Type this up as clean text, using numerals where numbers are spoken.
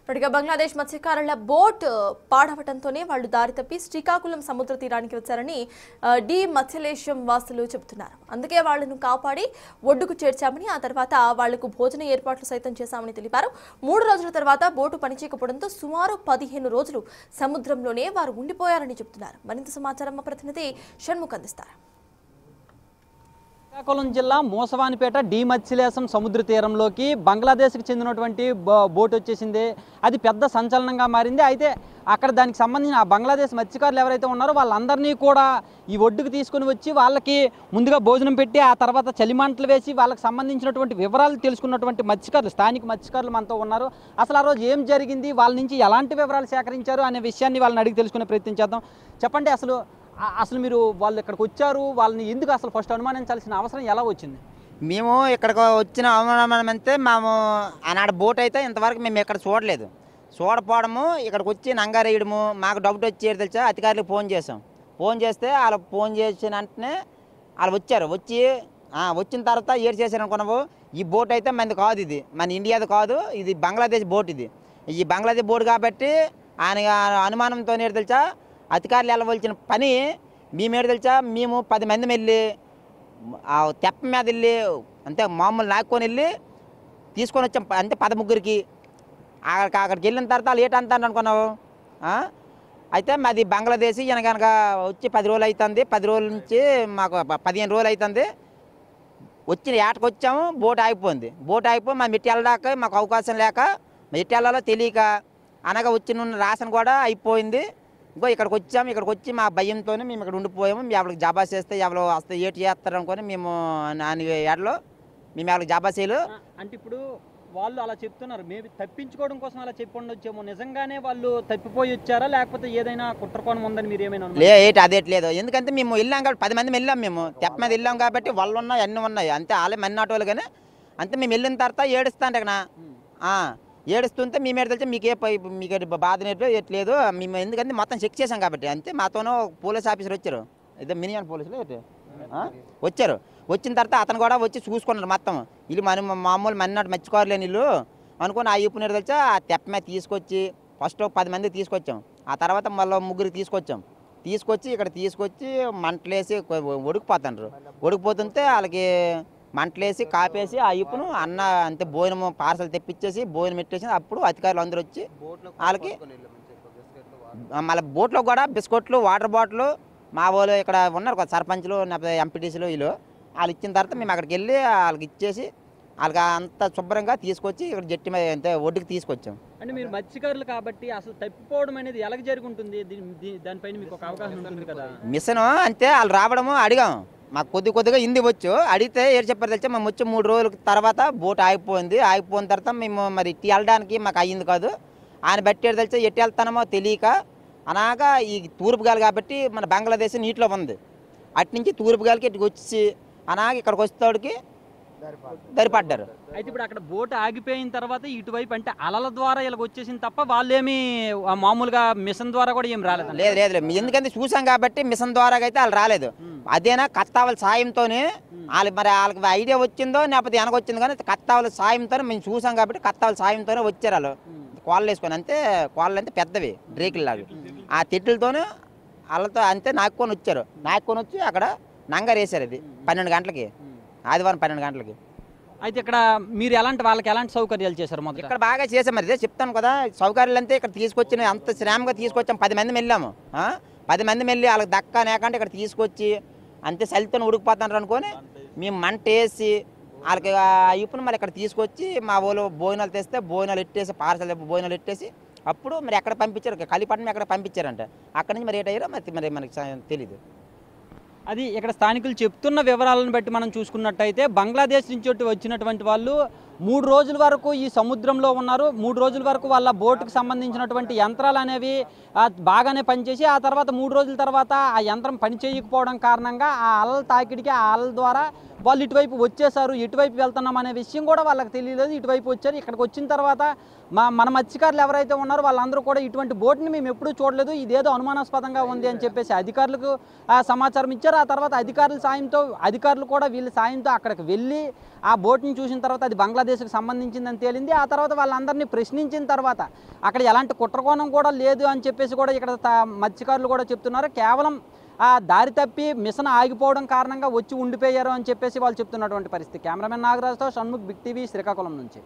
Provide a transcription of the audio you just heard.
ఇప్పటికే బంగ్లాదేశ్ మత్స్యకారుల బోట్ పాడవటంతోనే వాళ్ళు దారి తప్పి శ్రీకాకుళం సముద్ర తీరానికి వచ్చారని డి మత్స్యలేశం వాసులు చెబుతున్నారు. అందుకే వాళ్లను కాపాడి ఒడ్డుకు చేర్చామని, ఆ తర్వాత వాళ్లకు భోజన ఏర్పాట్లు సైతం చేశామని తెలిపారు. 3 రోజుల తర్వాత బోటు పనిచేయకపోవడంతో సుమారు 15 రోజులు సముద్రంలోనే వారు ఉండిపోయారని చెబుతున్నారు. మరింత సమాచారం మా ప్రతినిధి షణ్ముఖ్ అందిస్తారు. శ్రీకాకుళం జిల్లా మూసవానిపేట డి మత్స్యలేశం సముద్ర తీరంలోకి బంగ్లాదేశ్కి చెందినటువంటి బోట్ వచ్చేసింది. అది పెద్ద సంచలనంగా మారింది. అయితే అక్కడ దానికి సంబంధించిన ఆ బంగ్లాదేశ్ మత్స్యకారులు ఎవరైతే ఉన్నారో వాళ్ళందరినీ కూడా ఈ ఒడ్డుకు తీసుకుని వచ్చి వాళ్ళకి ముందుగా భోజనం పెట్టి ఆ తర్వాత చలిమంటలు వేసి వాళ్ళకి సంబంధించినటువంటి వివరాలు తెలుసుకున్నటువంటి మత్స్యకారులు, స్థానిక మత్స్యకారులు మనతో ఉన్నారు. అసలు ఆ రోజు ఏం జరిగింది, వాళ్ళ నుంచి ఎలాంటి వివరాలు సేకరించారు అనే విషయాన్ని వాళ్ళని అడిగి తెలుసుకునే ప్రయత్నం చేద్దాం. చెప్పండి, అసలు మీరు వాళ్ళు ఇక్కడికి వచ్చారు, వాళ్ళని ఎందుకు అసలు ఫస్ట్ అనుమానించాల్సిన అవసరం ఎలా వచ్చింది? మేము ఇక్కడికి వచ్చిన అవమానం అంటే మేము ఆనాడు బోట్ అయితే ఇంతవరకు మేము ఇక్కడ చూడపోవడము, ఇక్కడికి వచ్చి నంగారేయడము మాకు డౌట్ వచ్చి తెలుసా అధికారులకు ఫోన్ చేస్తే వాళ్ళు ఫోన్ చేసిన వెంటనే వాళ్ళు వచ్చారు. వచ్చిన తర్వాత ఏడు చేశారు అనుకున్నాము. ఈ బోట్ అయితే మనది కాదు, ఇది మన ఇండియాది కాదు, ఇది బంగ్లాదేశ్ బోట్. ఈ బంగ్లాదేశ్ బోట్ కాబట్టి ఆయన అనుమానంతో తెలుసా అధికారులు వెళ్ళవలసిన పని మేమేడు తెలుసా, మేము 10 మంది వెళ్ళి తెప్ప మీద వెళ్ళి అంతే మామూలు నాక్కొని వెళ్ళి తీసుకొని వచ్చాం. అంతే 13కి అక్కడికి వెళ్ళిన తర్వాత వాళ్ళు ఏటంటారు అనుకున్నావు. అయితే మాది బంగ్లాదేశ్ కనుక వచ్చి 10 రోజులు అవుతుంది. 10 రోజుల నుంచి మాకు 15 రోజులు అవుతుంది. వచ్చిన ఏటకు వచ్చాము, బోట్ ఆగిపోయి మా మెట్టి వెళ్ళడాక మాకు అవకాశం లేక మెట్టి వెళ్ళాలో తెలియక అనగా వచ్చిన రాషన్ కూడా అయిపోయింది. ఇక్కడికి వచ్చి మా భయంతోనే మేము ఇక్కడ ఉండిపోయాము. ఎవరికి జాబా చేస్తే ఎవరు వస్తే ఏటి చేస్తారు అనుకొని మేము ఏడలో మేము ఎవరికి జాబా చేయలు. అంటే ఇప్పుడు వాళ్ళు అలా చెప్తున్నారు, మేము తప్పించుకోవడం కోసం అలా చెప్పి ఉండొచ్చేమో. నిజంగానే వాళ్ళు తప్పిపోయి వచ్చారా, లేకపోతే ఏదైనా కుట్రకోణం ఉందని మీరు ఏమైనా? అదేట్లేదు, ఎందుకంటే మేము వెళ్ళాం కాబట్టి 10 మంది వెళ్ళాం. మేము తెప్ప మీద వెళ్ళాం కాబట్టి వాళ్ళు ఉన్నాయి, అన్నీ ఉన్నాయి. అంతే వాళ్ళే మన్నాటోళ్ళు. కానీ అంతే మేము వెళ్ళిన తర్వాత ఏడుస్తాంటే ఇక్కడ ఏడుస్తుంటే మేము తెలిసి మీకు బాధ ఎట్లేదు మేము, ఎందుకంటే మొత్తం చెక్ చేసాం కాబట్టి. అంతే మాతోనూ పోలీస్ ఆఫీసర్ వచ్చారు, ఇదే మినిమం పోలీసులు వచ్చారు. వచ్చిన తర్వాత అతను కూడా వచ్చి చూసుకున్నారు మొత్తం. వీళ్ళు మామూలు మన్నాడు మర్చిపోలేని వీళ్ళు అనుకుని ఆ ఇప్పునేరు తెలిసి ఆ తెప్ప మీద తీసుకొచ్చి ఫస్ట్ 10 మంది తీసుకొచ్చాం. ఆ తర్వాత మళ్ళీ 3 తీసుకొచ్చి ఇక్కడ తీసుకొచ్చి మంటలేసి ఉడికిపోతుంటే వాళ్ళకి మంటలేసి కాపేసి ఆ ఇప్పును అన్న అంతే భోజనం పార్సల్ తెప్పించేసి భోజనం పెట్టేసి అప్పుడు అధికారులు అందరూ వచ్చి వాళ్ళకి మళ్ళీ బోట్లో కూడా బిస్కెట్లు, వాటర్ బాటిల్ మా వాళ్ళు ఇక్కడ ఉన్నారు కదా సర్పంచ్లు, ఎంపీటీసీలు, వాళ్ళు ఇచ్చిన తర్వాత మేము అక్కడికి వెళ్ళి వాళ్ళకి ఇచ్చేసి వాళ్ళకి అంత శుభ్రంగా తీసుకొచ్చి ఇక్కడ జట్టి మీద అంతే ఒడ్డుకి తీసుకొచ్చాం. అంటే మీరు మత్స్యకారులు కాబట్టి అసలు తప్పిపోవడం అనేది ఎలా జరుగుతుంది, దానిపైన మీకు ఒక అవగాహన ఉంటుంది కదా? మిషన్ అంతే వాళ్ళు రావడము అడిగాం, మాకు కొద్దిగా హిందీ వచ్చు. అడిగితే ఏడు చెప్పారు తెలిసి మేము వచ్చి 3 రోజుల తర్వాత బోట్ ఆగిపోయిన తర్వాత మేము మరి ఇట్టి వెళ్ళడానికి మాకు అయ్యింది కాదు. ఆయన బట్టి తెలిసి ఎట్టి వెళ్తానమో తెలియక అనగా ఈ తూర్పు గాలి కాబట్టి మన బంగ్లాదేశ్ నీటిలో ఉంది. అట్నుంచి తూర్పు గాలికి ఇటుకు వచ్చి అనగా ఇక్కడికి వచ్చేవాడికి దరిపడ్డారు. అయితే ఇప్పుడు అక్కడ బోట్ ఆగిపోయిన తర్వాత ఇటువైపు అంటే అలల ద్వారా ఇలా వచ్చేసింది తప్ప వాళ్ళేమి మామూలుగా మిషన్ ద్వారా కూడా ఏం రాలేదు? లేదు, ఎందుకంటే చూసాం కాబట్టి మిషన్ ద్వారా అయితే వాళ్ళు రాలేదు. అదేనా కత్తావల సాయంతోనే వాళ్ళకి ఐడియా వచ్చిందో లేకపోతే వెనకొచ్చింది, కానీ కత్తావల సాయంతోనే మేము చూసాం కాబట్టి కత్తావల సాయంతోనే వచ్చారు వాళ్ళు కోళ్ళు వేసుకొని. అంతే కోళ్ళు అంటే పెద్దవి డ్రేకులు లాగా ఆ తిట్టులతోనే వాళ్ళతో అంతే నాక్కొని వచ్చి అక్కడ నంగారేసారు. అది 12 గంటలకి, ఆదివారం 12 గంటలకి. అయితే ఇక్కడ మీరు వాళ్ళకి ఎలాంటి సౌకర్యాలు చేశారు? మొదట ఇక్కడ బాగా చేసాం. మరి ఇదే చెప్తాను కదా, సౌకర్యాలు అంతే ఇక్కడ తీసుకొచ్చిన అంత శ్రమగా తీసుకొచ్చాం. 10 మంది వెళ్ళాము. 10 మంది వెళ్ళి వాళ్ళకి దక్క నేకంటే ఇక్కడ తీసుకొచ్చి అంతే చలితో ఉడికిపోతున్నారు అనుకొని మేము మంట వేసి వాళ్ళకి ఇప్పుడు మరి ఇక్కడ తీసుకొచ్చి మా వాళ్ళు భోజనాలు తెస్తే భోజనాలు ఎట్టేసి పార్సల్ భోజనాలు ఎట్టేసి అప్పుడు మరి ఎక్కడ పంపించారు, కలిపట్నం ఎక్కడ పంపించారంట. అక్కడి నుంచి మరి ఏటయ్యారో మరి మనకి తెలీదు. అది ఇక్కడ స్థానికులు చెప్తున్న వివరాలను బట్టి మనం చూసుకున్నట్టయితే బంగ్లాదేశ్ నుంచి వచ్చినటువంటి వాళ్ళు 3 రోజుల వరకు ఈ సముద్రంలో ఉన్నారు. 3 రోజుల వరకు వాళ్ళ బోటుకు సంబంధించినటువంటి యంత్రాలు అనేవి బాగానే పనిచేసి ఆ తర్వాత 3 రోజుల తర్వాత ఆ యంత్రం పని చేయకపోవడం కారణంగా ఆ అలల తాకిడికి ఆ అలల ద్వారా వాళ్ళు ఇటువైపు వచ్చేసారు, ఇటువైపు వెళ్తున్నాం అనే విషయం కూడా వాళ్ళకి తెలియలేదు. ఇటువైపు వచ్చారు. ఇక్కడికి వచ్చిన తర్వాత మన మత్స్యకారులు ఎవరైతే ఉన్నారో వాళ్ళందరూ కూడా ఇటువంటి బోట్ని మేము ఎప్పుడూ చూడలేదు, ఇదేదో అనుమానాస్పదంగా ఉంది అని చెప్పేసి అధికారులకు సమాచారం ఇచ్చారు. ఆ తర్వాత అధికారులు కూడా వీళ్ళ సాయంతో అక్కడికి వెళ్ళి ఆ బోట్ని చూసిన తర్వాత అది బంగ్లాదేశ్కి సంబంధించిందని తేలింది. ఆ తర్వాత వాళ్ళందరినీ ప్రశ్నించిన తర్వాత అక్కడ ఎలాంటి కుట్రకోణం కూడా లేదు అని చెప్పేసి కూడా ఇక్కడ మత్స్యకారులు కూడా చెప్తున్నారు. కేవలం ఆ దారి తప్పి మిషన్ ఆగిపోవడం కారణంగా వచ్చి ఉండిపోయారు అని చెప్పేసి వాళ్ళు చెప్తున్నటువంటి పరిస్థితి. కెమెరామెన్ నాగరాజుతో షణ్ముఖ్, బిగ్ టీవీ, శ్రీకాకుళం నుంచి.